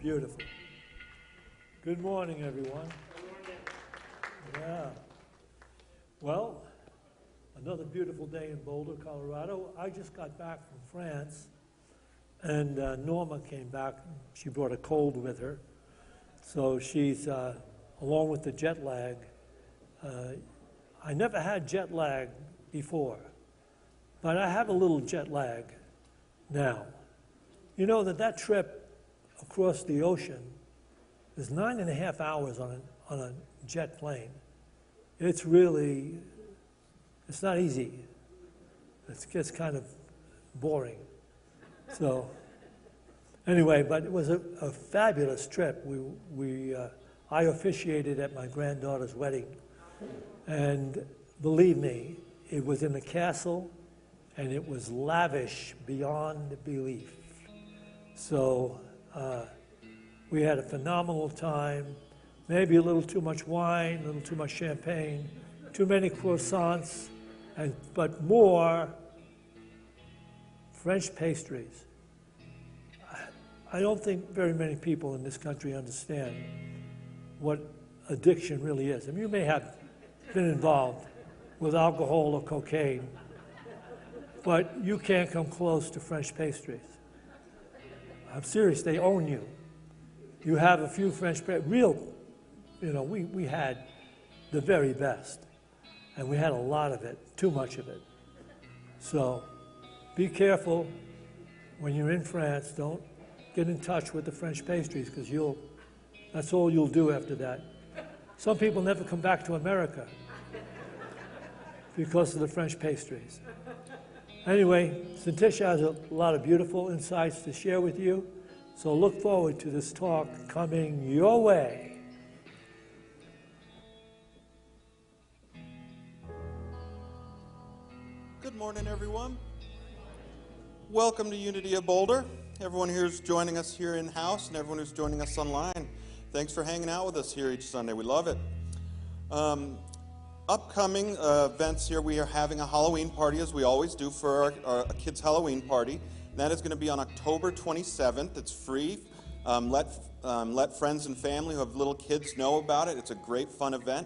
Beautiful. Good morning, everyone. Yeah. Well, another beautiful day in Boulder, Colorado. I just got back from France, and Norma came back. She brought a cold with her. So she's, along with the jet lag, I never had jet lag before, but I have a little jet lag now. You know that trip across the ocean is 9.5 hours on a jet plane. It's not easy. It gets kind of boring. So anyway, but it was a fabulous trip. I officiated at my granddaughter's wedding, and believe me, it was in a castle, and it was lavish beyond belief. So we had a phenomenal time, maybe a little too much wine, a little too much champagne, too many croissants, but more French pastries. I don't think very many people in this country understand what addiction really is. I mean, you may have been involved with alcohol or cocaine, but you can't come close to French pastries. I'm serious, they own you. You have a few French pastries, we had the very best, and we had a lot of it, too much of it. So be careful when you're in France. Don't get in touch with the French pastries, because that's all you'll do after that. Some people never come back to America because of the French pastries. Anyway, Syntysche has a lot of beautiful insights to share with you, so look forward to this talk coming your way. Good morning, everyone. Welcome to Unity of Boulder. Everyone here is joining us here in-house, and everyone who's joining us online. Thanks for hanging out with us here each Sunday. We love it. Upcoming events here, we are having a Halloween party, as we always do, for our kids' Halloween party. And that is going to be on October 27th. It's free. Let friends and family who have little kids know about it. It's a great, fun event.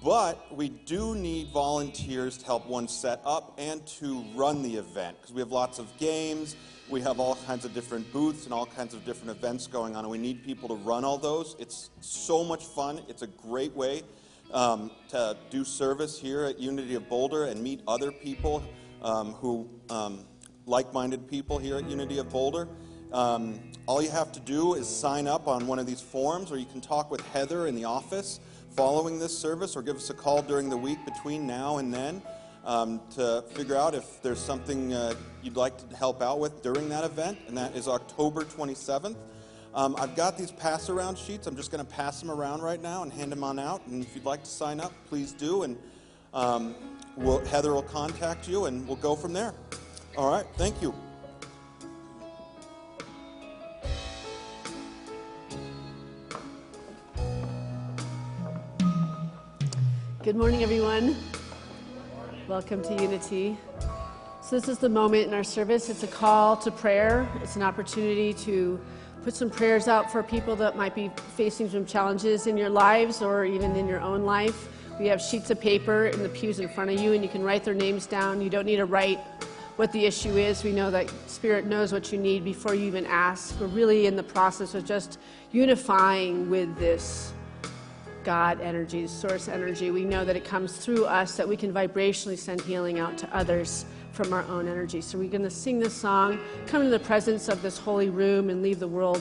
But we do need volunteers to help one set up and to run the event, because we have lots of games. We have all kinds of different booths and all kinds of different events going on, and we need people to run all those. It's so much fun. It's a great way to do service here at Unity of Boulder and meet other people like-minded people here at Unity of Boulder. All you have to do is sign up on one of these forms, or you can talk with Heather in the office following this service, or give us a call during the week between now and then to figure out if there's something you'd like to help out with during that event, and that is October 27th. I've got these pass-around sheets. I'm just going to pass them around right now and hand them on out, and if you'd like to sign up, please do, and Heather will contact you, and we'll go from there. All right, thank you. Good morning, everyone. Welcome to Unity. So this is the moment in our service. It's a call to prayer. It's an opportunity to put some prayers out for people that might be facing some challenges in your lives or even in your own life. We have sheets of paper in the pews in front of you, and you can write their names down. You don't need to write what the issue is. We know that Spirit knows what you need before you even ask. We're really in the process of just unifying with this God energy, source energy. We know that it comes through us, that we can vibrationally send healing out to others from our own energy. So we're going to sing this song, come into the presence of this holy room, and leave the world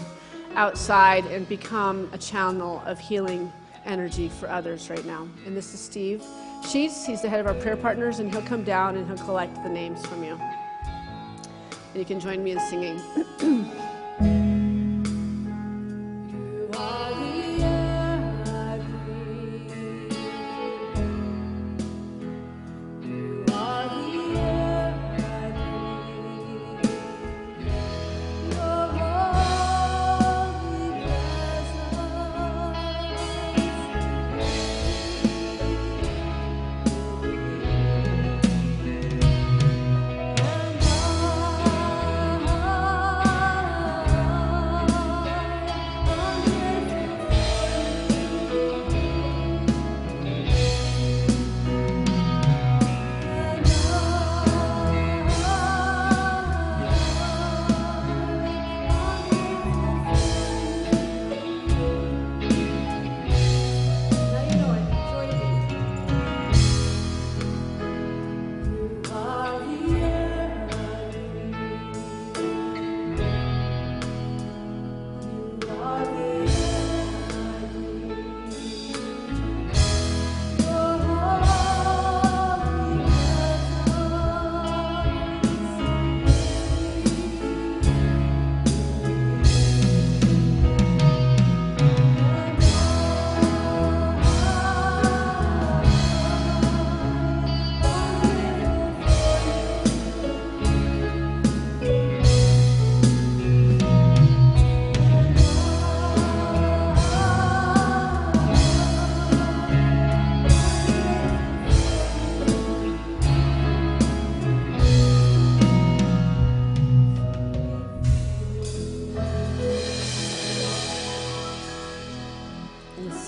outside and become a channel of healing energy for others right now. And this is Steve Sheets. He's the head of our prayer partners, and he'll come down and he'll collect the names from you. And you can join me in singing.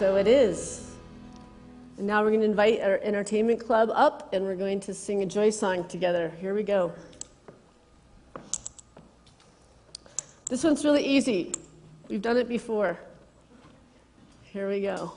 so it is. And now we're going to invite our entertainment club up, and we're going to sing a joy song together. Here we go. This one's really easy. We've done it before. Here we go.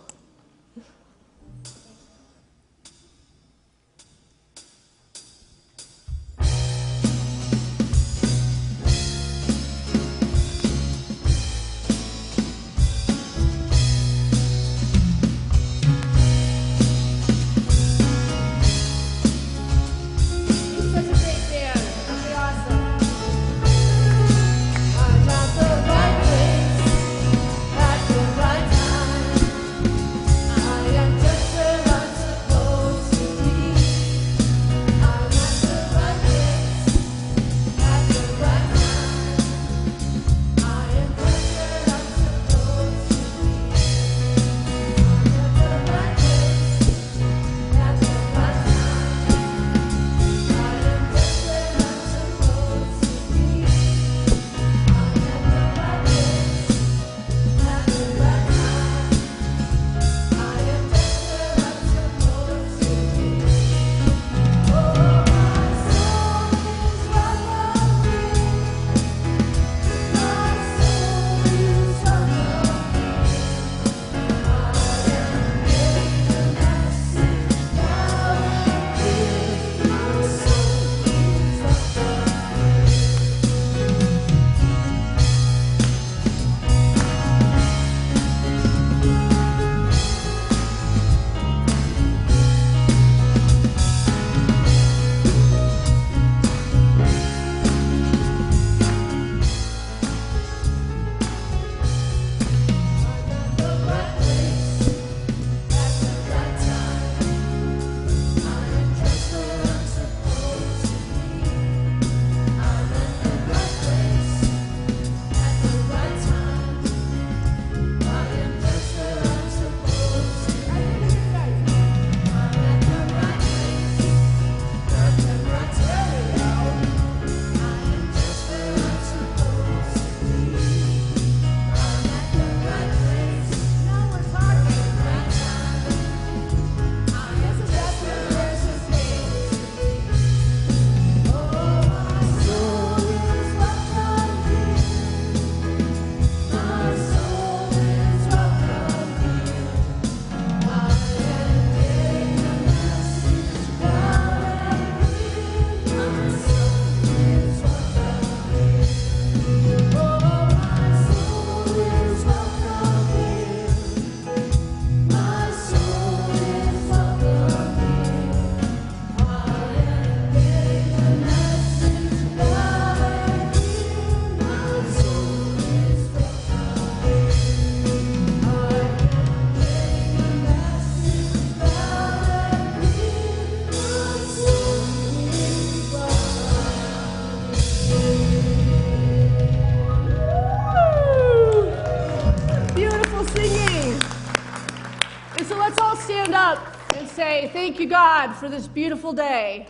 Say, thank you, God, for this beautiful day.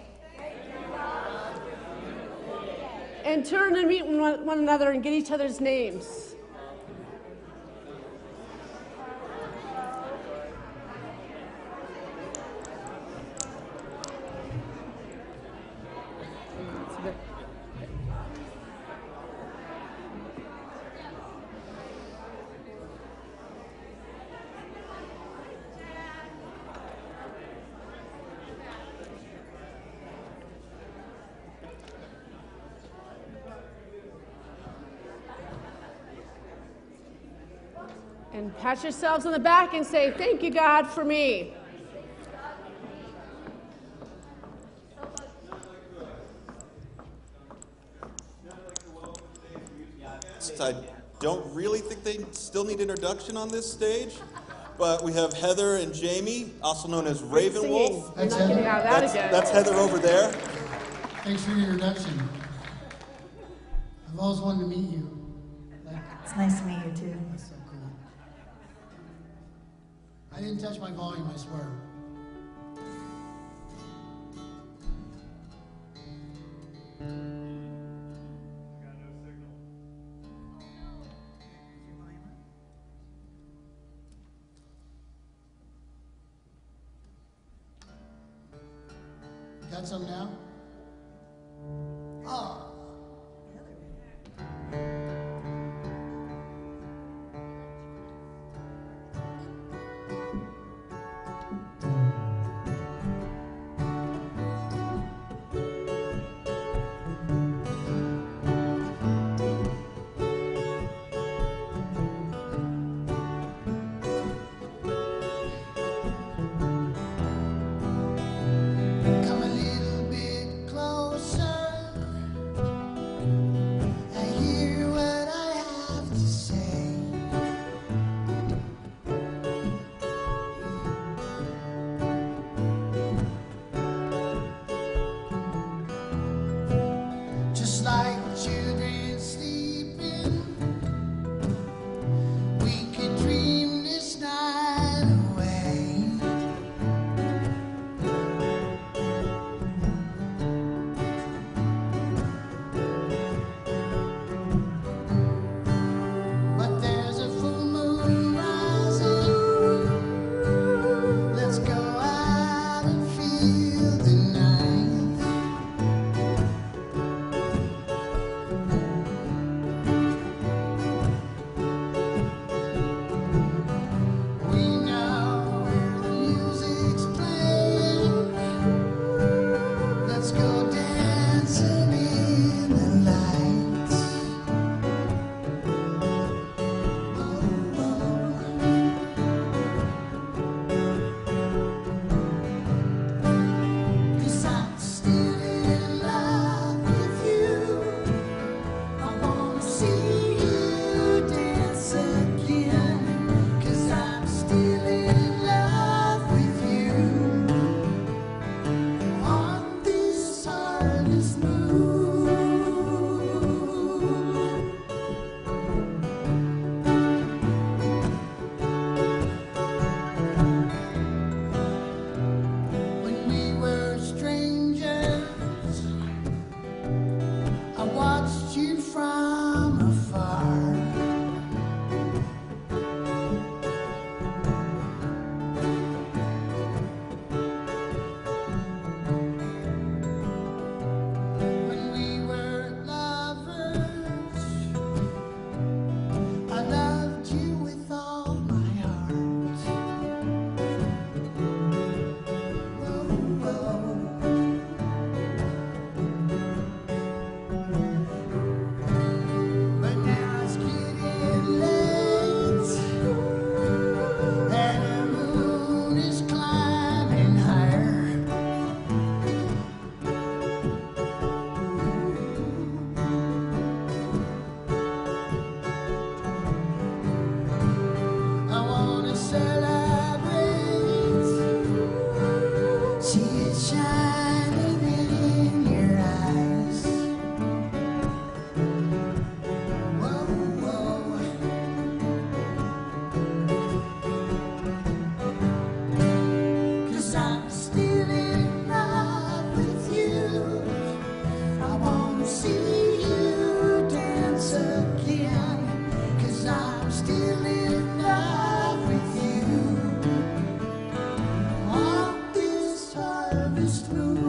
And turn and meet one another and get each other's names. And pat yourselves on the back and say, thank you, God, for me. I don't really think they still need introduction on this stage, but we have Heather and Jamie, also known as Raven Wolf. We're not getting out of that again. That's Heather over there. Thanks for the introduction. I've always wanted to meet you. It's nice to meet you too. That's so cool. I didn't touch my volume, I swear. Got some now? Oh. Come a little bit closer. I hear what I have to say. Just like children sleeping, we could dream this night away. But there's a full moon rising. Let's go out and feel the night. We know where the music's playing. Let's go dancing in the lights. Cause I'm still in love with you. I wanna see you dance again. Cause I'm still in love with you. On this harvest moon. When we were strangers, I watched you from afar. When we were lovers, I loved you with all my heart. Whoa, whoa. But now it's getting late, and the moon is climbing higher. I wanna celebrate. See it shining in your eyes. Whoa, whoa. 'Cause I'm still in love with you. I wanna see you dance again. 'Cause I'm still in love with you. On this harvest moon.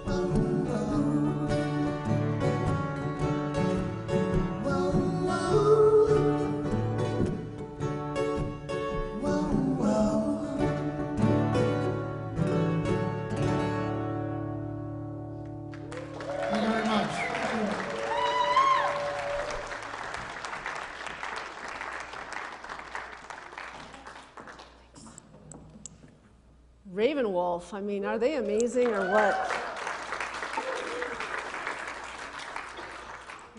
Whoa, whoa. Whoa, whoa. Whoa, whoa. Thank you very much. Ravenwolf, I mean, are they amazing or what?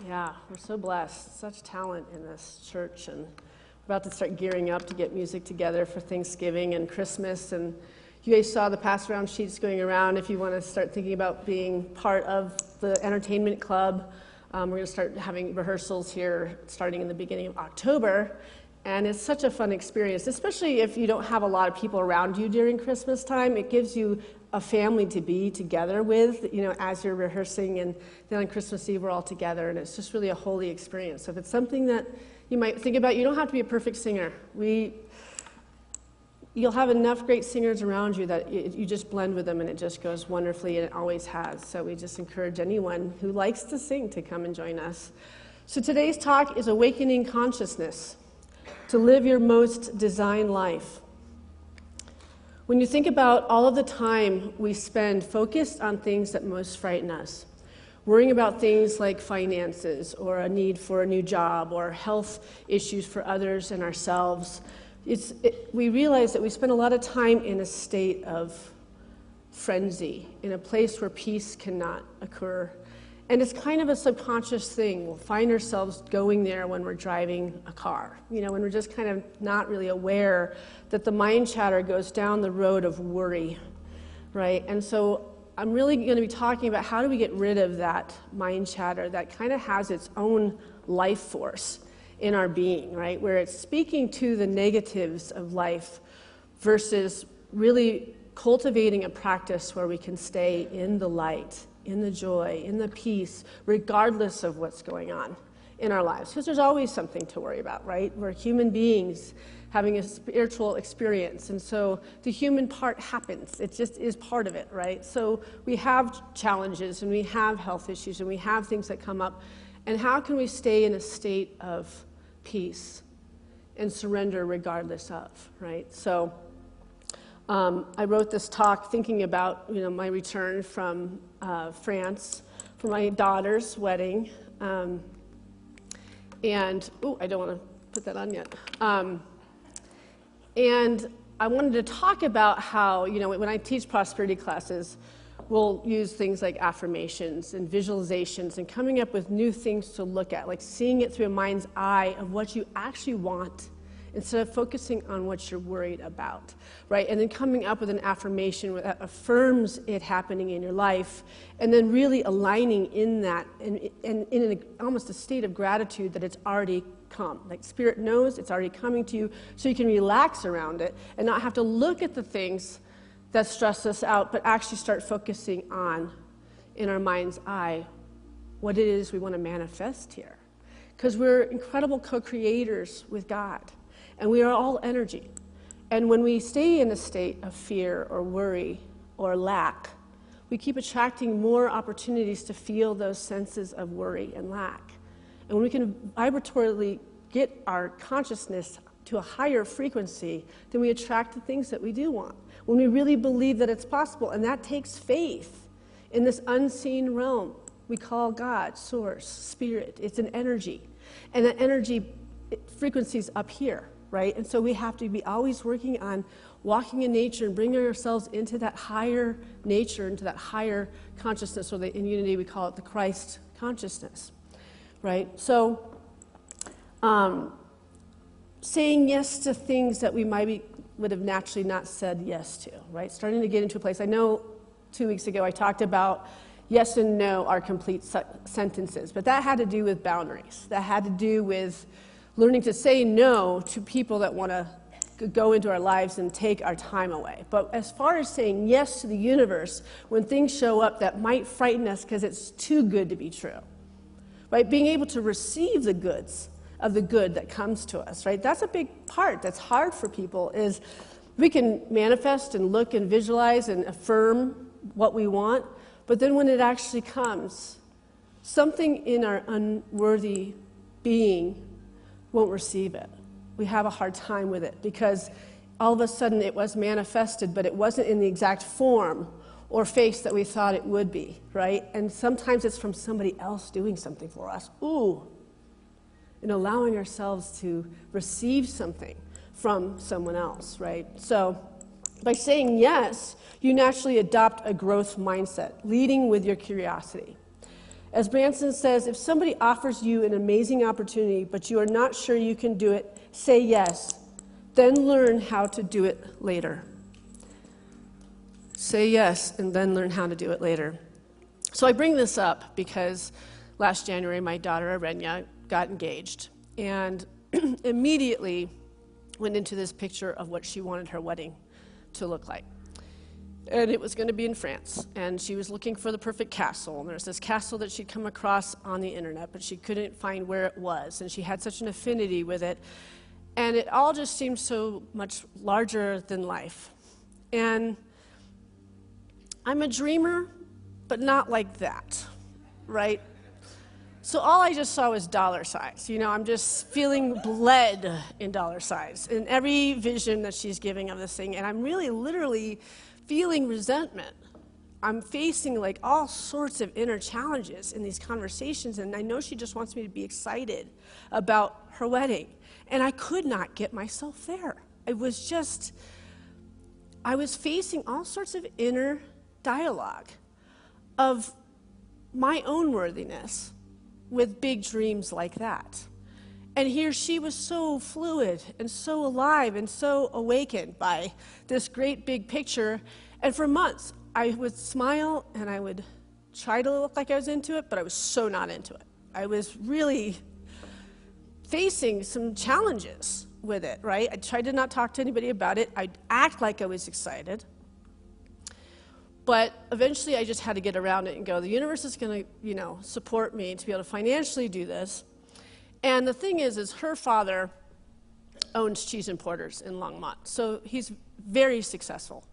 Yeah, we're so blessed. Such talent in this church, and we're about to start gearing up to get music together for Thanksgiving and Christmas. And you guys saw the pass around sheets going around if you want to start thinking about being part of the entertainment club. We're going to start having rehearsals here starting in the beginning of October. And it's such a fun experience, especially if you don't have a lot of people around you during Christmas time. It gives you a family to be together with, you know, as you're rehearsing, and then on Christmas Eve we're all together, and it's just really a holy experience. So if it's something that you might think about, you don't have to be a perfect singer. you'll have enough great singers around you that you just blend with them and it just goes wonderfully, and it always has. So we just encourage anyone who likes to sing to come and join us. So today's talk is Awakening Consciousness, to live your most designed life. When you think about all of the time we spend focused on things that most frighten us, worrying about things like finances or a need for a new job or health issues for others and ourselves, we realize that we spend a lot of time in a state of frenzy, in a place where peace cannot occur. And it's kind of a subconscious thing. We'll find ourselves going there when we're driving a car, when we're just kind of not really aware that the mind chatter goes down the road of worry, right? And so I'm really going to be talking about how do we get rid of that mind chatter that kind of has its own life force in our being, right? Where it's speaking to the negatives of life versus really cultivating a practice where we can stay in the light, in the joy, in the peace, regardless of what's going on in our lives. Because there's always something to worry about, right? We're human beings having a spiritual experience. And so the human part happens. It just is part of it, right? So we have challenges and we have health issues and we have things that come up. And how can we stay in a state of peace and surrender regardless of, right? So I wrote this talk thinking about my return from France for my daughter's wedding, and I don't want to put that on yet. And I wanted to talk about how when I teach prosperity classes, we'll use things like affirmations and visualizations and coming up with new things to look at, like seeing it through a mind's eye of what you actually want instead of focusing on what you're worried about, right? And then coming up with an affirmation that affirms it happening in your life, and then really aligning in that and in almost a state of gratitude that it's already come. Like Spirit knows it's already coming to you, so you can relax around it and not have to look at the things that stress us out, but actually start focusing on, in our mind's eye, what it is we want to manifest here. Because we're incredible co-creators with God, and we are all energy. And when we stay in a state of fear or worry or lack, we keep attracting more opportunities to feel those senses of worry and lack. And when we can vibratorily get our consciousness to a higher frequency, then we attract the things that we do want. When we really believe that it's possible, and that takes faith in this unseen realm we call God, Source, Spirit. It's an energy, and that energy frequency is up here, right? And so we have to be always working on walking in nature and bringing ourselves into that higher nature, into that higher consciousness, or in Unity we call it the Christ consciousness, right? So saying yes to things that we would have naturally not said yes to, right? Starting to get into a place. I know 2 weeks ago I talked about yes and no are complete sentences, but that had to do with boundaries. That had to do with learning to say no to people that want to go into our lives and take our time away. But as far as saying yes to the universe, when things show up that might frighten us because it's too good to be true, right? Being able to receive the goods of the good that comes to us, right? That's a big part that's hard for people, is we can manifest and look and visualize and affirm what we want, but then when it actually comes, something in our unworthy being won't receive it. We have a hard time with it because all of a sudden it was manifested, but it wasn't in the exact form or face that we thought it would be, right? And sometimes it's from somebody else doing something for us. Ooh. And allowing ourselves to receive something from someone else, right? So by saying yes, you naturally adopt a growth mindset, leading with your curiosity. As Branson says, if somebody offers you an amazing opportunity, but you are not sure you can do it, say yes, then learn how to do it later. Say yes, and then learn how to do it later. So I bring this up because last January, my daughter, Arenya, got engaged, and immediately went into this picture of what she wanted her wedding to look like. And it was going to be in France, and she was looking for the perfect castle, and there's this castle that she'd come across on the internet, but she couldn't find where it was, and she had such an affinity with it. And it all just seemed so much larger than life. And I'm a dreamer, but not like that, right? So all I just saw was dollar signs. You know, I'm just feeling bled in dollar signs in every vision that she's giving of this thing. And I'm really literally feeling resentment. I'm facing like all sorts of inner challenges in these conversations. And I know she just wants me to be excited about her wedding. And I could not get myself there. I was facing all sorts of inner dialogue of my own worthiness with big dreams like that. And here she was so fluid and so alive and so awakened by this great big picture. And for months, I would smile and I would try to look like I was into it, but I was so not into it. I was really facing some challenges with it, right? I tried to not talk to anybody about it. I'd act like I was excited. But eventually I just had to get around it and go, the universe is going to, support me to be able to financially do this. And the thing is her father owns cheese importers in Longmont. So he's very successful.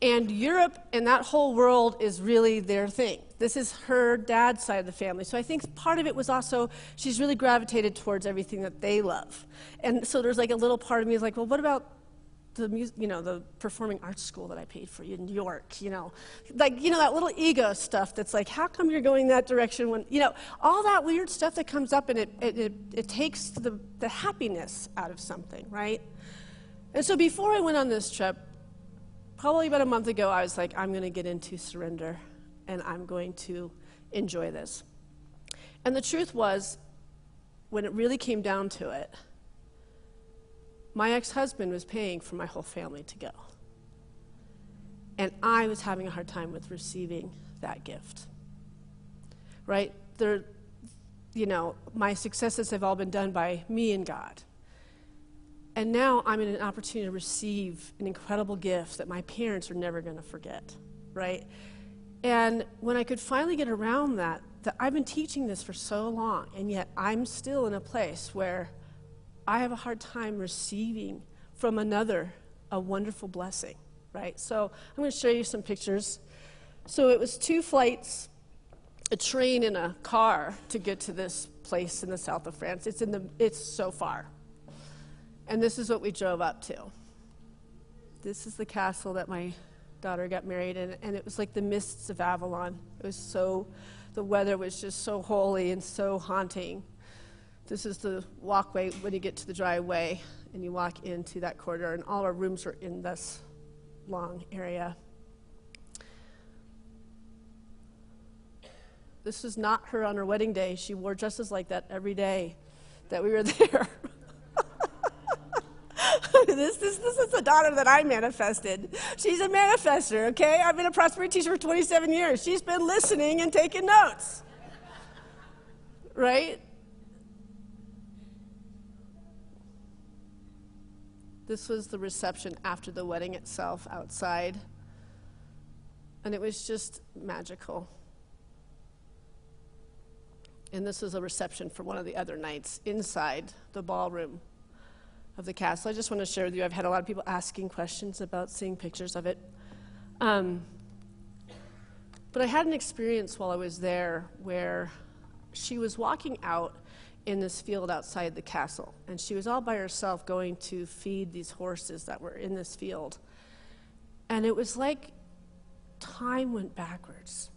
And Europe and that whole world is really their thing. This is her dad's side of the family. So I think part of it was also she's really gravitated towards everything that they love. And so there's like a little part of me is like, well, what about the performing arts school that I paid for in New York, that little ego stuff that's like, how come you're going that direction when, all that weird stuff that comes up and it takes the happiness out of something, right? And so before I went on this trip, probably about a month ago, I was like, I'm going to get into surrender and I'm going to enjoy this. And the truth was, when it really came down to it, my ex-husband was paying for my whole family to go. And I was having a hard time with receiving that gift, right? My successes have all been done by me and God. And now I'm in an opportunity to receive an incredible gift that my parents are never going to forget, right? And when I could finally get around that I've been teaching this for so long, and yet I'm still in a place where I have a hard time receiving from another a wonderful blessing, right? So I'm going to show you some pictures. So it was 2 flights, a train and a car to get to this place in the south of France. It's so far. And this is what we drove up to. This is the castle that my daughter got married in, and it was like the mists of Avalon. The weather was just so holy and so haunting. This is the walkway when you get to the driveway and you walk into that corridor, and all our rooms are in this long area. This is not her on her wedding day. She wore dresses like that every day that we were there. This is the daughter that I manifested. She's a manifester, okay? I've been a prosperity teacher for 27 years. She's been listening and taking notes, right? This was the reception after the wedding itself outside, and it was just magical. And this is a reception for one of the other nights inside the ballroom of the castle. I just want to share with you, I've had a lot of people asking questions about seeing pictures of it. But I had an experience while I was there where she was walking out in this field outside the castle, and she was all by herself going to feed these horses that were in this field. And it was like time went backwards.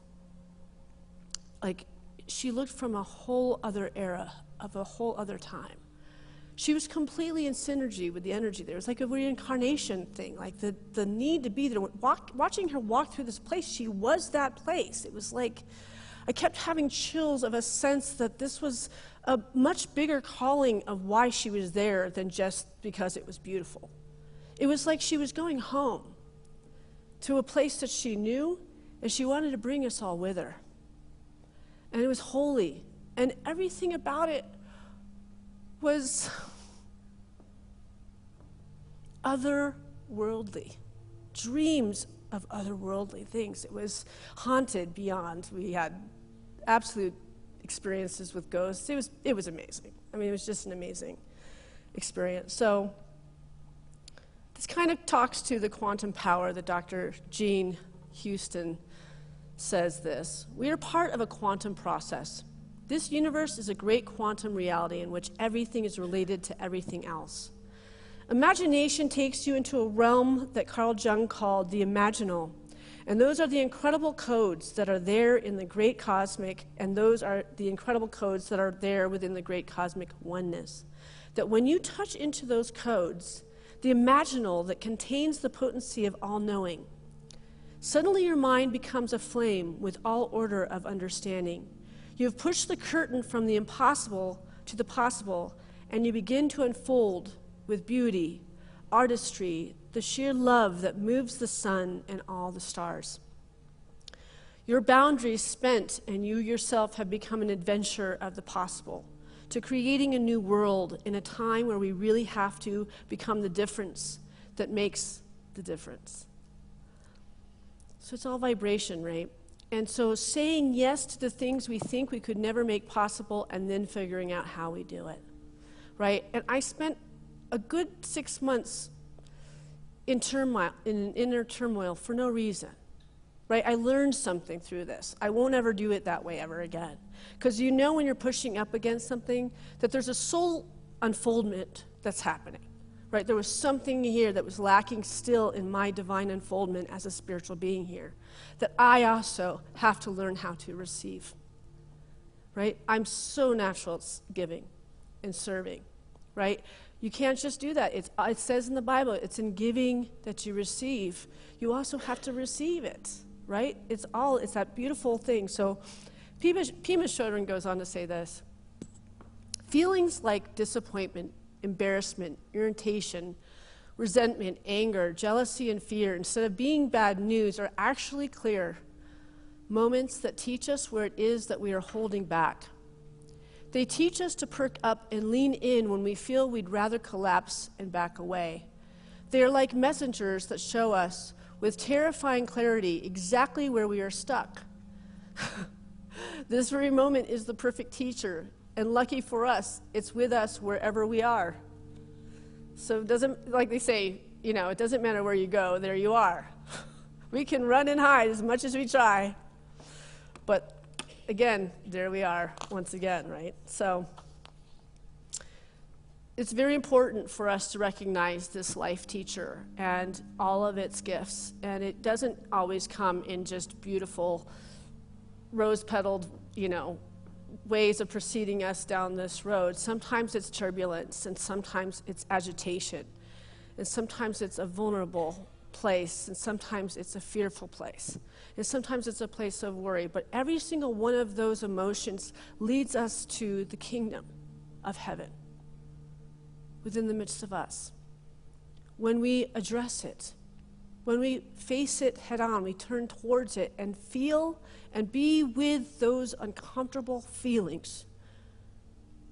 Like she looked from a whole other era of a whole other time. She was completely in synergy with the energy there. It was like a reincarnation thing, like the need to be there. Watching her walk through this place, she was that place. It was like, I kept having chills of a sense that this was a much bigger calling of why she was there than just because it was beautiful. It was like she was going home to a place that she knew, and she wanted to bring us all with her. And it was holy, and everything about it was otherworldly, dreams of otherworldly things. It was haunted beyond. We had absolute experiences with ghosts. It was amazing. I mean, it was just an amazing experience. So this kind of talks to the quantum power that Dr. Gene Houston says this. We are part of a quantum process. This universe is a great quantum reality in which everything is related to everything else. Imagination takes you into a realm that Carl Jung called the imaginal. And those are the incredible codes that are there in the great cosmic, and those are the incredible codes that are there within the great cosmic oneness. That when you touch into those codes, the imaginal that contains the potency of all-knowing, suddenly your mind becomes a flame with all order of understanding. You have pushed the curtain from the impossible to the possible, and you begin to unfold with beauty, artistry, the sheer love that moves the sun and all the stars. Your boundaries spent, and you yourself have become an adventurer of the possible, to creating a new world in a time where we really have to become the difference that makes the difference. So it's all vibration, right? And so saying yes to the things we think we could never make possible and then figuring out how we do it, right? And I spent a good 6 months in turmoil, in inner turmoil for no reason, right? I learned something through this. I won't ever do it that way ever again. Because you know when you're pushing up against something that there's a soul unfoldment that's happening, right? There was something here that was lacking still in my divine unfoldment as a spiritual being here that I also have to learn how to receive, right? I'm so natural at giving and serving, right? You can't just do that. It says in the Bible, it's in giving that you receive. You also have to receive it, right? It's that beautiful thing. So Pema Chodron goes on to say this: feelings like disappointment, embarrassment, irritation, resentment, anger, jealousy, and fear, instead of being bad news, are actually clear moments that teach us where it is that we are holding back. They teach us to perk up and lean in when we feel we'd rather collapse and back away. They are like messengers that show us with terrifying clarity exactly where we are stuck. This very moment is the perfect teacher, and lucky for us, it's with us wherever we are. So it doesn't, like they say, it doesn't matter where you go, there you are. We can run and hide as much as we try, but again, there we are once again, right? So it's very important for us to recognize this life teacher and all of its gifts. And it doesn't always come in just beautiful, rose-petaled, ways of proceeding us down this road. Sometimes it's turbulence, and sometimes it's agitation, and sometimes it's a vulnerable place, and sometimes it's a fearful place, and sometimes it's a place of worry. But every single one of those emotions leads us to the kingdom of heaven within the midst of us. When we address it, when we face it head on, we turn towards it and feel and be with those uncomfortable feelings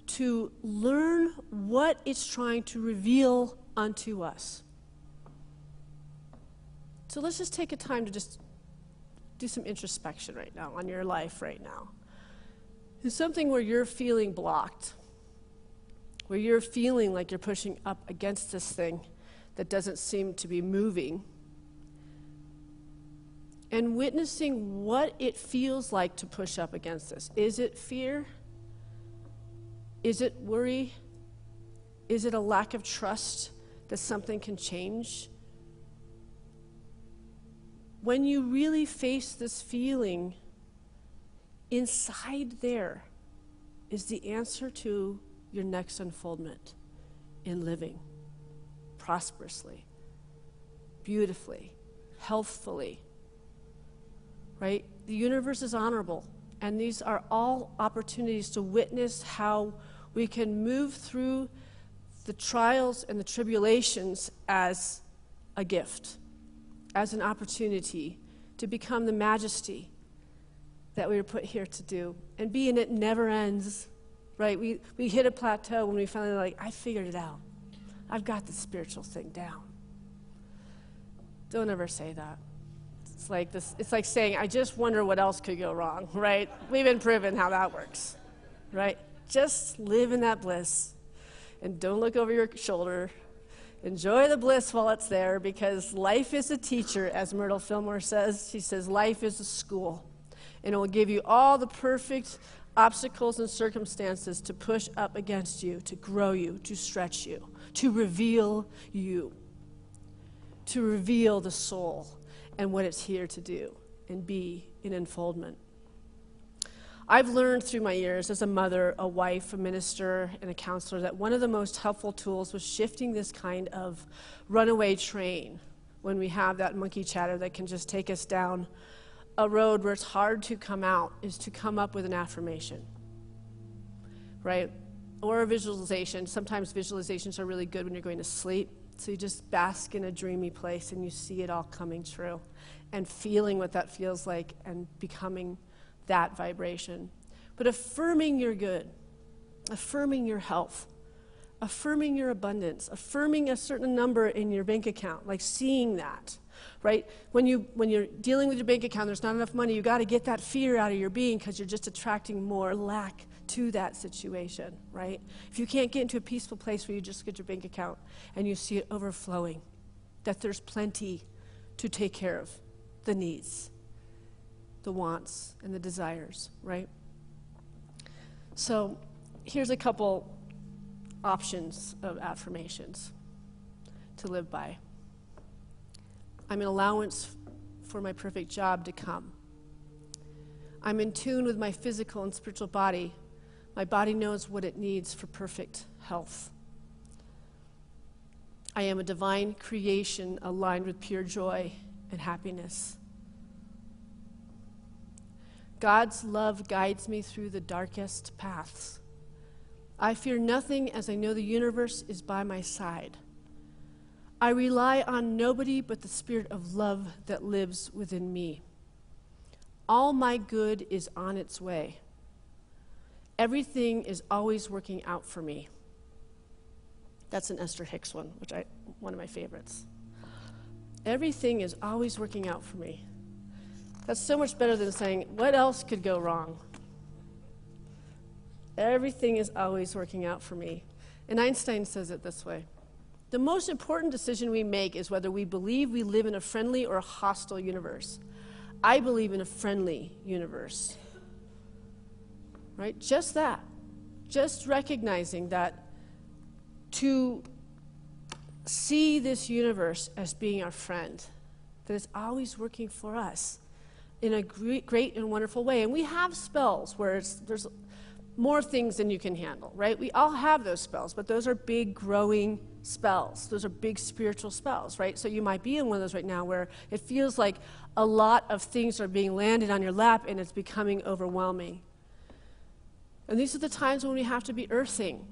to learn what it's trying to reveal unto us. So let's just take a time to just do some introspection right now on your life right now. It's something where you're feeling blocked, where you're feeling like you're pushing up against this thing that doesn't seem to be moving, and witnessing what it feels like to push up against this. Is it fear? Is it worry? Is it a lack of trust that something can change? When you really face this feeling, inside there is the answer to your next unfoldment in living prosperously, beautifully, healthfully, right? The universe is honorable, and these are all opportunities to witness how we can move through the trials and the tribulations as a gift, as an opportunity to become the majesty that we were put here to do. And being it never ends, right? We hit a plateau when we finally I figured it out. I've got the spiritual thing down. Don't ever say that. It's like this. It's like saying, I just wonder what else could go wrong, right? We've been proven how that works, right? Just live in that bliss and don't look over your shoulder. Enjoy the bliss while it's there, because life is a teacher, as Myrtle Fillmore says. She says life is a school, and it will give you all the perfect obstacles and circumstances to push up against you, to grow you, to stretch you, to reveal you, to reveal the soul and what it's here to do and be in unfoldment. I've learned through my years as a mother, a wife, a minister, and a counselor that one of the most helpful tools was shifting this kind of runaway train when we have that monkey chatter that can just take us down a road where it's hard to come out, is to come up with an affirmation, right? Or a visualization. Sometimes visualizations are really good when you're going to sleep. So you just bask in a dreamy place and you see it all coming true and feeling what that feels like and becoming that vibration. But affirming your good, affirming your health, affirming your abundance, affirming a certain number in your bank account, like seeing that, right? When you're dealing with your bank account, there's not enough money, you got to get that fear out of your being, because you're just attracting more lack to that situation, right? If you can't get into a peaceful place where you just get your bank account and you see it overflowing, that there's plenty to take care of the needs, the wants, and the desires, right? So here's a couple options of affirmations to live by. I'm an allowance for my perfect job to come. I'm in tune with my physical and spiritual body. My body knows what it needs for perfect health. I am a divine creation aligned with pure joy and happiness. God's love guides me through the darkest paths. I fear nothing, as I know the universe is by my side. I rely on nobody but the spirit of love that lives within me. All my good is on its way. Everything is always working out for me. That's an Esther Hicks one, one of my favorites. Everything is always working out for me. That's so much better than saying, what else could go wrong? Everything is always working out for me. And Einstein says it this way: the most important decision we make is whether we believe we live in a friendly or a hostile universe. I believe in a friendly universe. Right? Just that. Just recognizing that to see this universe as being our friend, that it's always working for us in a great and wonderful way. And we have spells where there's more things than you can handle, right? We all have those spells, but those are big, growing spells. Those are big spiritual spells, right? So you might be in one of those right now where it feels like a lot of things are being landed on your lap and it's becoming overwhelming. And these are the times when we have to be earthing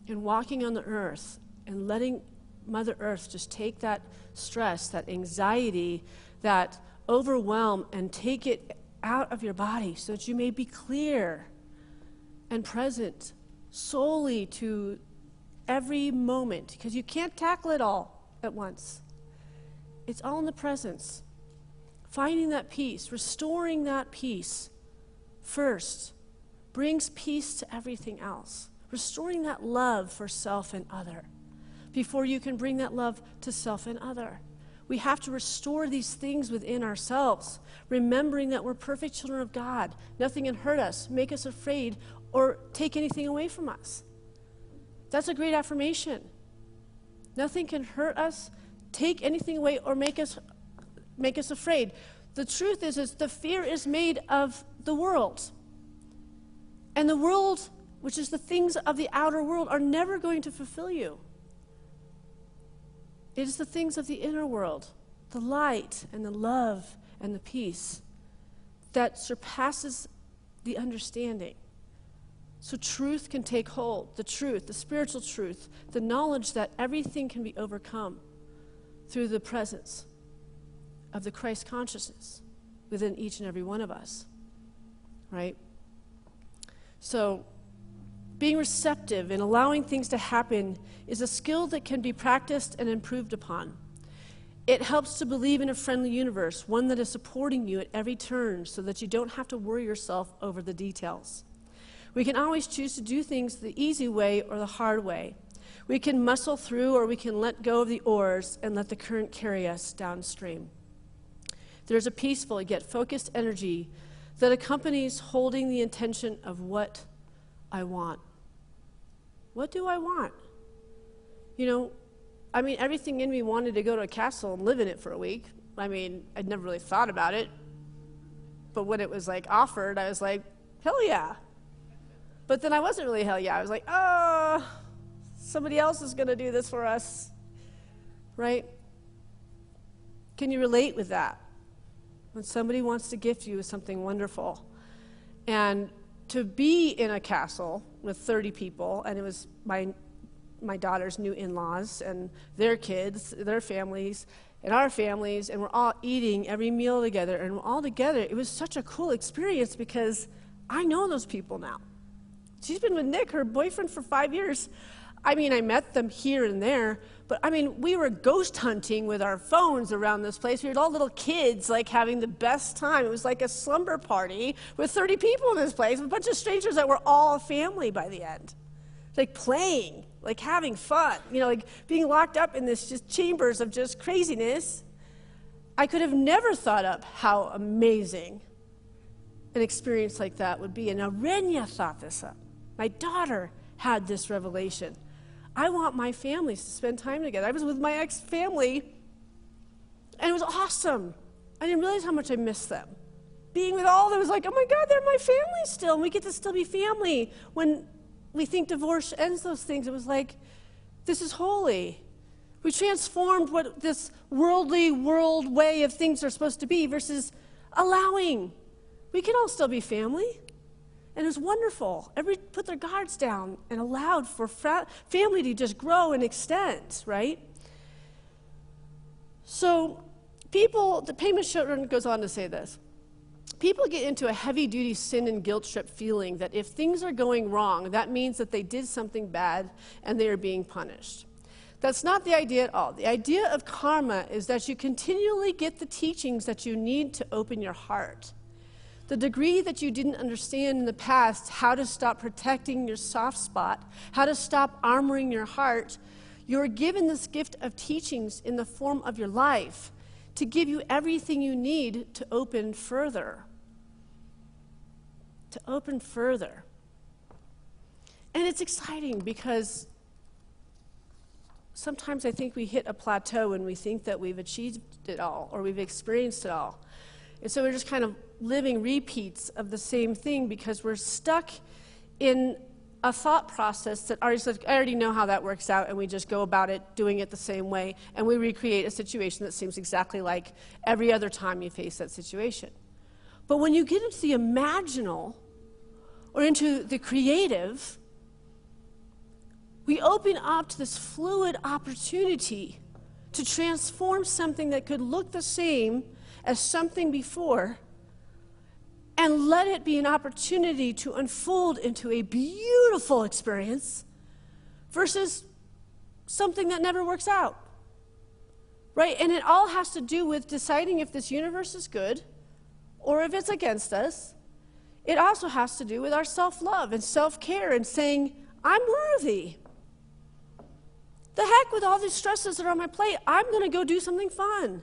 and walking on the earth and letting Mother Earth just take that stress, that anxiety, that overwhelm, and take it out of your body so that you may be clear and present solely to every moment, because you can't tackle it all at once. It's all in the presence. Finding that peace, restoring that peace first brings peace to everything else. Restoring that love for self and other before you can bring that love to self and other. We have to restore these things within ourselves, remembering that we're perfect children of God. Nothing can hurt us, make us afraid, or take anything away from us. That's a great affirmation. Nothing can hurt us, take anything away, or make us afraid. The truth is the fear is made of the world. And the world, which is the things of the outer world, are never going to fulfill you. It is the things of the inner world, the light and the love and the peace that surpasses the understanding. So truth can take hold, the truth, the spiritual truth, the knowledge that everything can be overcome through the presence of the Christ consciousness within each and every one of us, right? So being receptive and allowing things to happen is a skill that can be practiced and improved upon. It helps to believe in a friendly universe, one that is supporting you at every turn so that you don't have to worry yourself over the details. We can always choose to do things the easy way or the hard way. We can muscle through, or we can let go of the oars and let the current carry us downstream. There's a peaceful yet focused energy that accompanies holding the intention of what I want. What do I want? You know, I mean, everything in me wanted to go to a castle and live in it for a week. I mean, I'd never really thought about it. But when it was like offered, I was like, hell yeah. But then I wasn't really hell yeah. I was like, oh, somebody else is going to do this for us. Right? Can you relate with that? When somebody wants to gift you with something wonderful. And to be in a castle with 30 people, and it was my daughter's new in-laws and their kids, their families, and our families, and we're all eating every meal together, and we're all together. It was such a cool experience because I know those people now. She's been with Nick, her boyfriend, for 5 years. I mean, I met them here and there, but I mean, we were ghost hunting with our phones around this place. We were all little kids, like having the best time. It was like a slumber party with 30 people in this place, with a bunch of strangers that were all a family by the end. Like playing, like having fun, you know, like being locked up in this just chambers of just craziness. I could have never thought up how amazing an experience like that would be. And now Renya thought this up. My daughter had this revelation. I want my families to spend time together. I was with my ex-family, and it was awesome. I didn't realize how much I missed them. Being with all of them was like, oh my God, they're my family still, and we get to still be family. When we think divorce ends those things, it was like, this is holy. We transformed what this worldly world way of things are supposed to be versus allowing. We can all still be family. And it was wonderful. Everybody put their guards down and allowed for family to just grow and extend, right? So the payment showrunner goes on to say this. People get into a heavy-duty sin and guilt trip feeling that if things are going wrong, that means that they did something bad and they are being punished. That's not the idea at all. The idea of karma is that you continually get the teachings that you need to open your heart. The degree that you didn't understand in the past how to stop protecting your soft spot, how to stop armoring your heart, you're given this gift of teachings in the form of your life to give you everything you need to open further. To open further. And it's exciting because sometimes I think we hit a plateau and we think that we've achieved it all or we've experienced it all. And so we're just kind of living repeats of the same thing because we're stuck in a thought process that I already know how that works out, and we just go about it doing it the same way, and we recreate a situation that seems exactly like every other time you face that situation. But when you get into the imaginal or into the creative, we open up to this fluid opportunity to transform something that could look the same as something before and let it be an opportunity to unfold into a beautiful experience versus something that never works out, right? And it all has to do with deciding if this universe is good or if it's against us. It also has to do with our self-love and self-care and saying, I'm worthy. The heck with all these stresses that are on my plate, I'm going to go do something fun.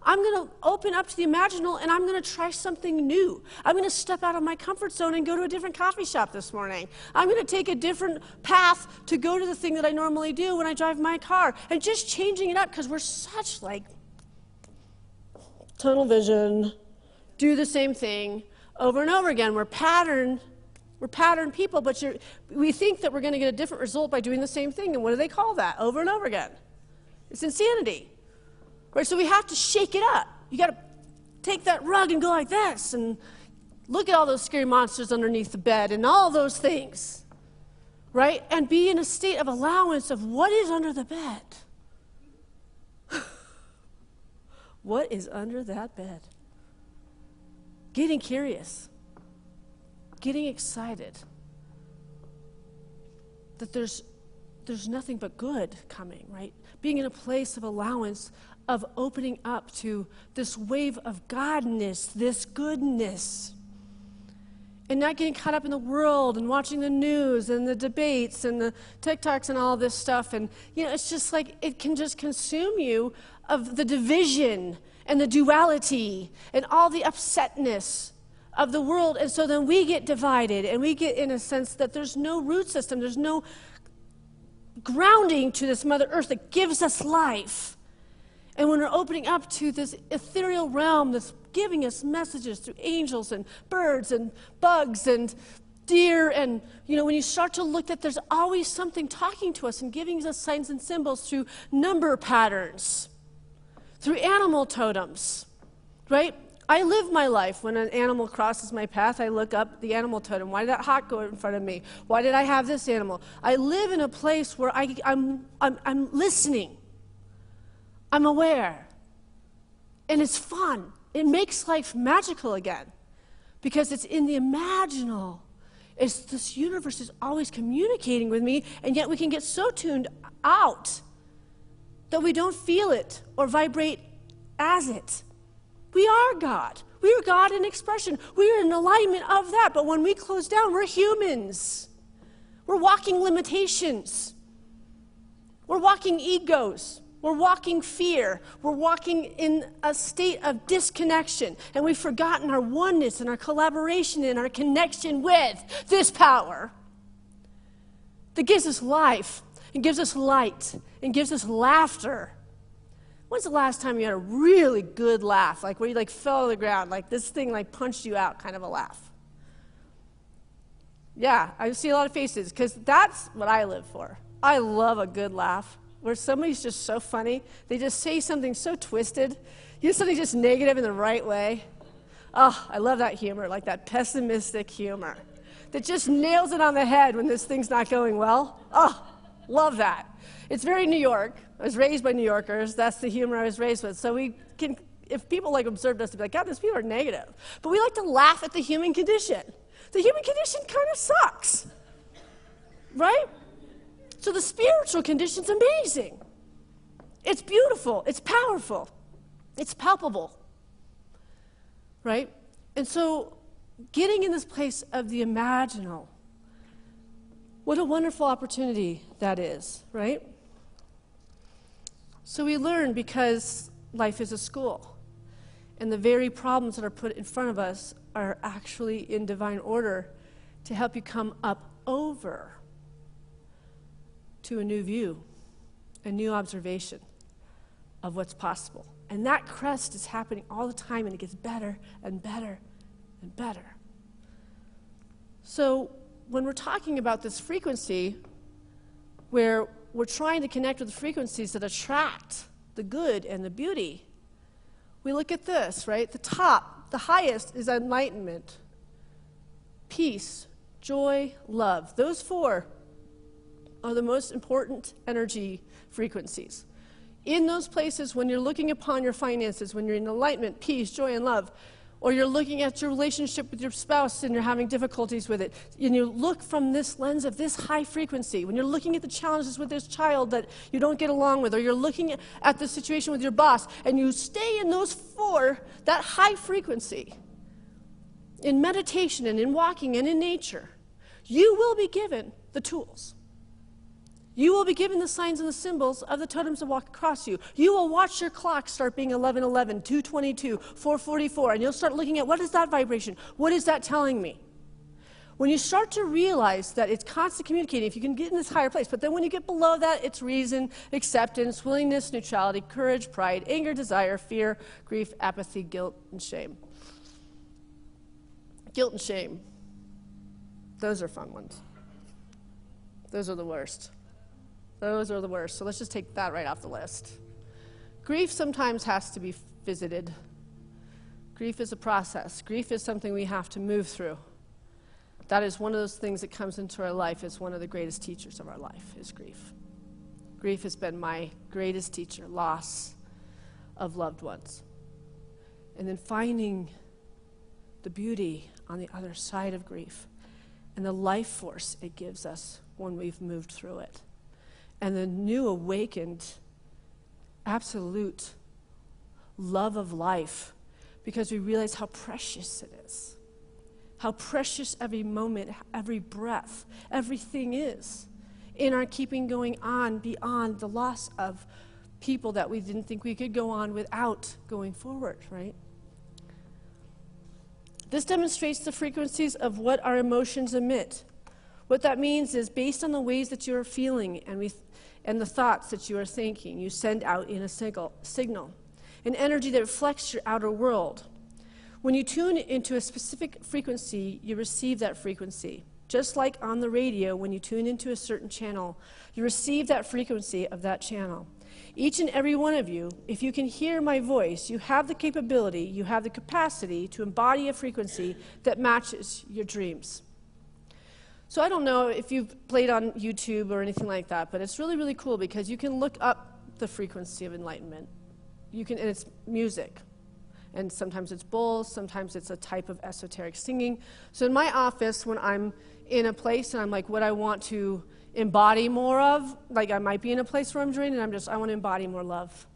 I'm going to open up to the imaginal, and I'm going to try something new. I'm going to step out of my comfort zone and go to a different coffee shop this morning. I'm going to take a different path to go to the thing that I normally do when I drive my car, and just changing it up because we're such like tunnel vision, do the same thing over and over again. We're pattern people, but we think that we're going to get a different result by doing the same thing, and what do they call that? Over and over again. It's insanity. Right, so we have to shake it up. You got to take that rug and go like this and look at all those scary monsters underneath the bed and all those things, right? And be in a state of allowance of what is under the bed. What is under that bed? Getting curious, getting excited that there's nothing but good coming, right? Being in a place of allowance, of opening up to this wave of godness, this goodness. and not getting caught up in the world and watching the news and the debates and the TikToks and all this stuff. And, it's just like it can just consume you of the division and the duality and all the upsetness of the world. And so then we get divided, and we get in a sense that there's no root system, there's no grounding to this Mother Earth that gives us life. And when we're opening up to this ethereal realm that's giving us messages through angels and birds and bugs and deer, and when you start to look at, there's always something talking to us and giving us signs and symbols through number patterns, through animal totems, right? I live my life. When an animal crosses my path, I look up the animal totem. Why did that hawk go in front of me? Why did I have this animal? I live in a place where I'm listening. I'm aware. And it's fun. It makes life magical again because it's in the imaginal. It's this universe is always communicating with me, and yet we can get so tuned out that we don't feel it or vibrate as it. We are God. We are God in expression. We are in alignment of that. But when we close down, we're humans. We're walking limitations. We're walking egos. We're walking fear. We're walking in a state of disconnection. And we've forgotten our oneness and our collaboration and our connection with this power that gives us life and gives us light and gives us laughter. When's the last time you had a really good laugh, like where you fell to the ground, like this thing punched you out kind of a laugh? Yeah, I see a lot of faces, because that's what I live for. I love a good laugh, where somebody's just so funny. They just say something so twisted. Something just negative in the right way. Oh, I love that humor, like that pessimistic humor that just nails it on the head when this thing's not going well. Oh, love that. It's very New York. I was raised by New Yorkers. That's the humor I was raised with. So we can, if people observed us, to be like, God, these people are negative. But we like to laugh at the human condition. The human condition kind of sucks, right? So the spiritual condition's amazing. It's beautiful. It's powerful. It's palpable, right? And so getting in this place of the imaginal, what a wonderful opportunity that is, right? So we learn because life is a school, and the very problems that are put in front of us are actually in divine order to help you come up over to a new view, a new observation of what's possible. And that crest is happening all the time, and it gets better and better and better. So when we're talking about this frequency, where we're trying to connect with the frequencies that attract the good and the beauty, we look at this, right? The top, the highest is enlightenment, peace, joy, love. Those four are the most important energy frequencies. In those places, when you're looking upon your finances, when you're in enlightenment, peace, joy, and love, or you're looking at your relationship with your spouse and you're having difficulties with it, and you look from this lens of this high frequency, when you're looking at the challenges with this child that you don't get along with, or you're looking at the situation with your boss, and you stay in those four, that high frequency, in meditation and in walking and in nature, you will be given the tools. You will be given the signs and the symbols of the totems that walk across you. You will watch your clock start being 11:11, 2:22, 4:44, and you'll start looking at, what is that vibration? What is that telling me? When you start to realize that it's constant communicating, if you can get in this higher place, but then when you get below that, it's reason, acceptance, willingness, neutrality, courage, pride, anger, desire, fear, grief, apathy, guilt, and shame. Guilt and shame. Those are fun ones. Those are the worst. Those are the worst. So let's just take that right off the list. Grief sometimes has to be visited. Grief is a process. Grief is something we have to move through. That is one of those things that comes into our life. It's one of the greatest teachers of our life, is grief. Grief has been my greatest teacher, loss of loved ones. And then finding the beauty on the other side of grief and the life force it gives us when we've moved through it. And the new awakened, absolute love of life, because we realize how precious it is. how precious every moment, every breath, everything is in our keeping going on beyond the loss of people that we didn't think we could go on without going forward, right? This demonstrates the frequencies of what our emotions emit. What that means is based on the ways that you're feeling and the thoughts that you are thinking, you send out in a signal, an energy that reflects your outer world. When you tune into a specific frequency, you receive that frequency. Just like on the radio, when you tune into a certain channel, you receive that frequency of that channel. Each and every one of you, if you can hear my voice, you have the capability, you have the capacity to embody a frequency that matches your dreams. So I don't know if you've played on YouTube or anything like that, but it's really, really cool because you can look up the frequency of enlightenment. And it's music. And sometimes it's bowls, sometimes it's a type of esoteric singing. So in my office, when I'm in a place and I'm like, what I want to embody more of, like I might be in a place where I'm drained and I want to embody more love.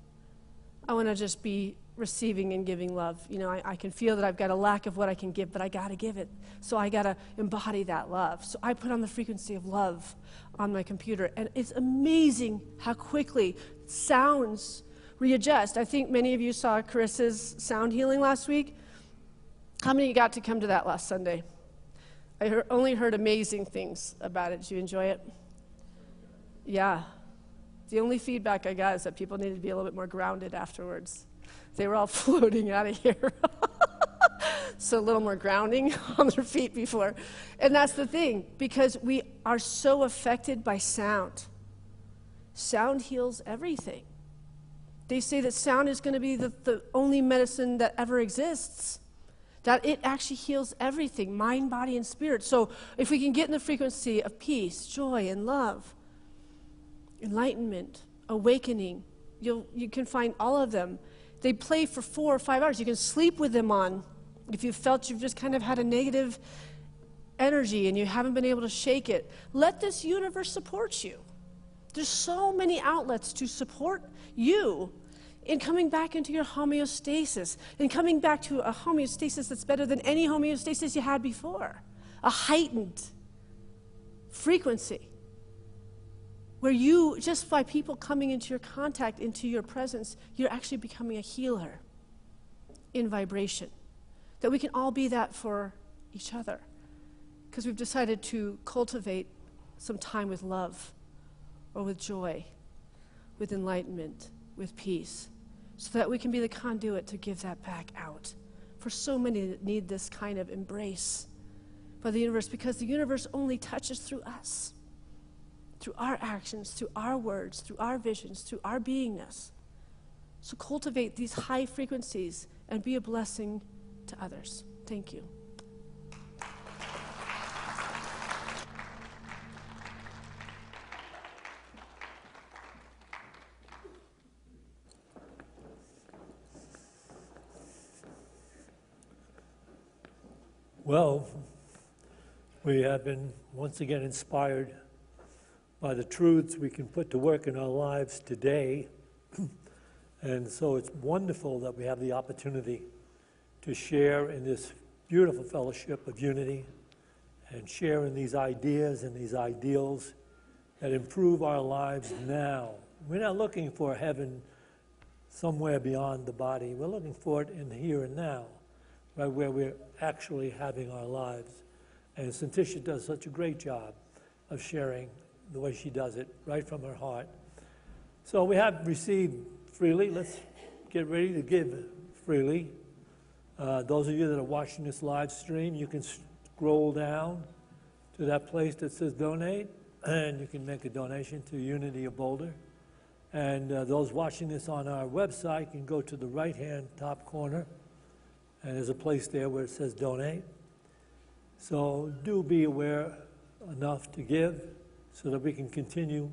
I want to just be receiving and giving love. You know, I can feel that I've got a lack of what I can give, but I got to give it. So I got to embody that love. So I put on the frequency of love on my computer. And it's amazing how quickly sounds readjust. I think many of you saw Carissa's sound healing last week. How many of you got to come to that last Sunday? I only heard amazing things about it. Did you enjoy it? Yeah. The only feedback I got is that people needed to be a little bit more grounded afterwards. They were all floating out of here. So a little more grounding on their feet before. And that's the thing, because we are so affected by sound. Sound heals everything. They say that sound is going to be the only medicine that ever exists, that it actually heals everything, mind, body, and spirit. So if we can get in the frequency of peace, joy, and love, enlightenment, awakening, you can find all of them. They play for 4 or 5 hours. You can sleep with them on if you felt you've just kind of had a negative energy and you haven't been able to shake it. Let this universe support you. There's so many outlets to support you in coming back into your homeostasis, and coming back to a homeostasis that's better than any homeostasis you had before, a heightened frequency, where you, just by people coming into your contact, into your presence, you're actually becoming a healer in vibration, that we can all be that for each other, because we've decided to cultivate some time with love, or with joy, with enlightenment, with peace, so that we can be the conduit to give that back out. For so many that need this kind of embrace by the universe, because the universe only touches through us, through our actions, through our words, through our visions, through our beingness. So cultivate these high frequencies and be a blessing to others. Thank you. Well, we have been once again inspired by the truths we can put to work in our lives today. And so it's wonderful that we have the opportunity to share in this beautiful fellowship of unity and share in these ideas and these ideals that improve our lives now. We're not looking for heaven somewhere beyond the body. We're looking for it in the here and now, right where we're actually having our lives. And Syntysche does such a great job of sharing the way she does it, right from her heart. So we have received freely. Let's get ready to give freely. Those of you that are watching this live stream, you can scroll down to that place that says donate, and you can make a donation to Unity of Boulder. And those watching this on our website can go to the right-hand top corner, and there's a place there where it says donate. So do be aware enough to give so that we can continue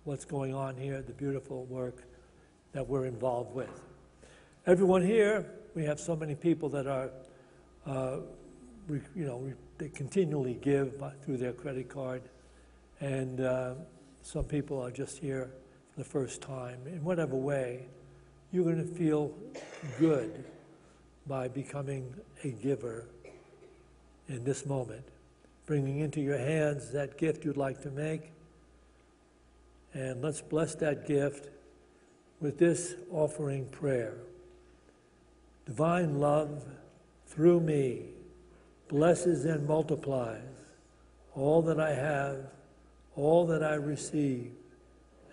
what's going on here, the beautiful work that we're involved with. Everyone here, we have so many people that are, they continually give through their credit card, and some people are just here for the first time. In whatever way, you're going to feel good by becoming a giver in this moment, bringing into your hands that gift you'd like to make. And let's bless that gift with this offering prayer. Divine love, through me, blesses and multiplies all that I have, all that I receive,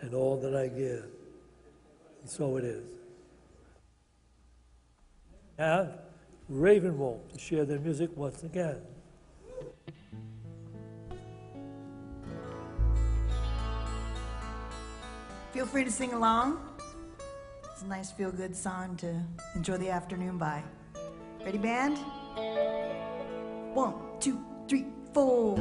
and all that I give. And so it is. Have Ravenwolf to share their music once again. Feel free to sing along. It's a nice feel-good song to enjoy the afternoon by. Ready, band? 1, 2, 3, 4.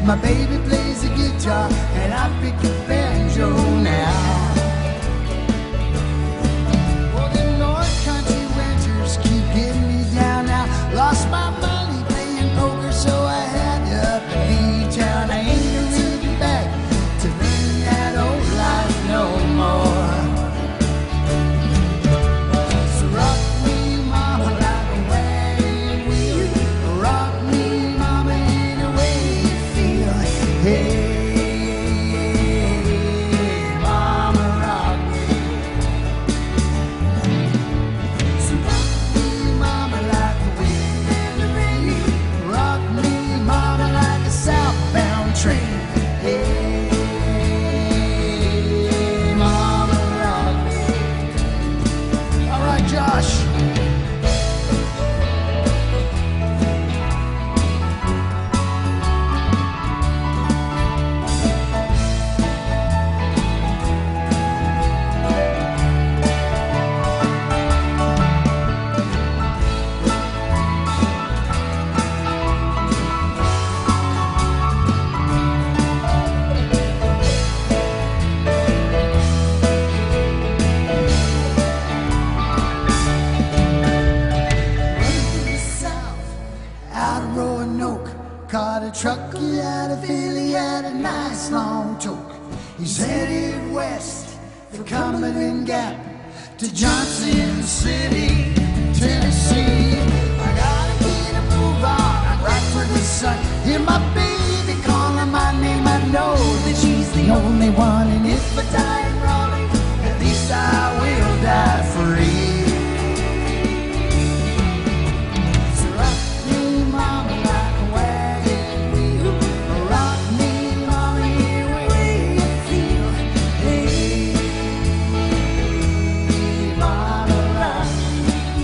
My baby plays the guitar and I pick a banjo now. Well, the North Country winters keep getting me down now. Lost my money playing poker, so I had to up and leave town. I ain't really back to living that old life no more. So rock me, mama, like a wagon wheel. Rock me, mama, any way you feel. Hey, mama, rock me. So rock me, mama, like the wind and the rain. Rock me, mama, like a southbound train. Hey, mama, rock me. All right, Josh. Out of Roanoke, caught a trucker out of Philly, had a nice long toke. He's headed west for Cumberland Gap to Johnson City, Tennessee. I gotta get a move on, I'm right for the sun. Hear my baby calling my name, I know that she's the only one. And if I die in Raleigh, at least I will die free. So rock me, mama, like a wagon wheel. Rock me, mama, any way you feel. Hey, mama, rock me.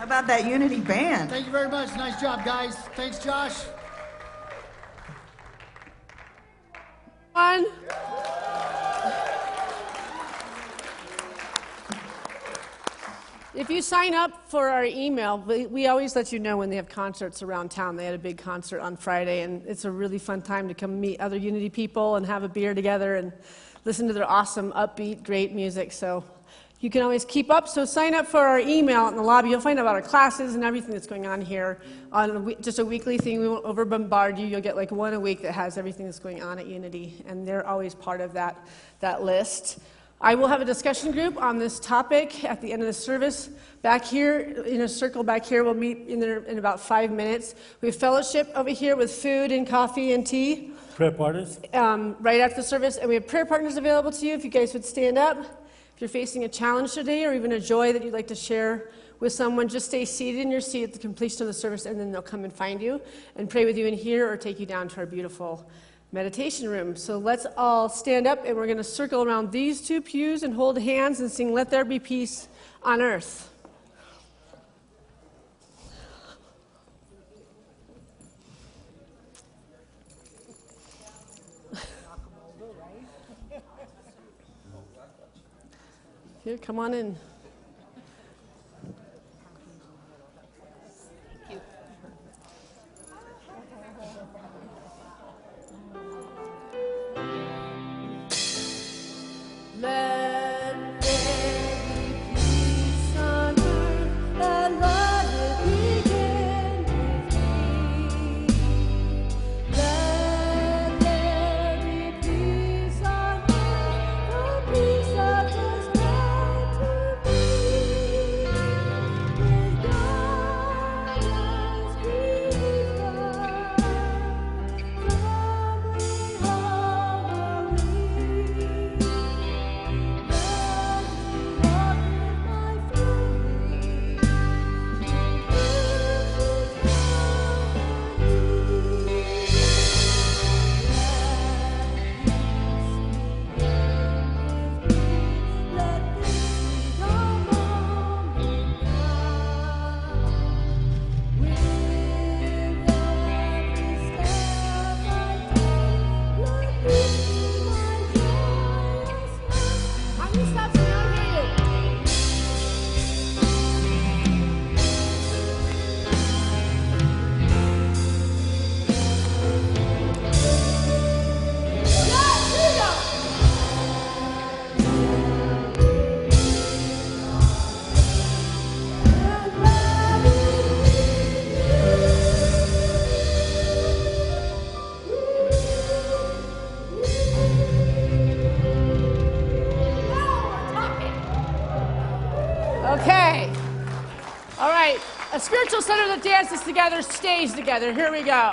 about that Unity band? Thank you very much. Nice job, guys. Thanks, Josh. On. If you sign up for our email, we always let you know when they have concerts around town. They had a big concert on Friday, and it's a really fun time to come meet other Unity people and have a beer together and listen to their awesome, upbeat, great music. So you can always keep up. So sign up for our email in the lobby. You'll find out about our classes and everything that's going on here. On just a weekly thing, we won't over bombard you. You'll get like one a week that has everything that's going on at Unity, and they're always part of that list. I will have a discussion group on this topic at the end of the service. Back here, in a circle back here, we'll meet in there in about 5 minutes. We have fellowship over here with food and coffee and tea. Prayer partners? Right after the service, and we have prayer partners available to you if you guys would stand up. If you're facing a challenge today or even a joy that you'd like to share with someone, just stay seated in your seat at the completion of the service, and then they'll come and find you and pray with you in here or take you down to our beautiful meditation room. So let's all stand up, and we're going to circle around these two pews and hold hands and sing "Let There Be Peace on Earth." Here, come on in. Let there be peace on earth, and let it begin with me. Let there be peace on earth, the peace that is meant to be. With God as creator, family harmony. Okay. All right. A spiritual center that dances together stays together. Here we go.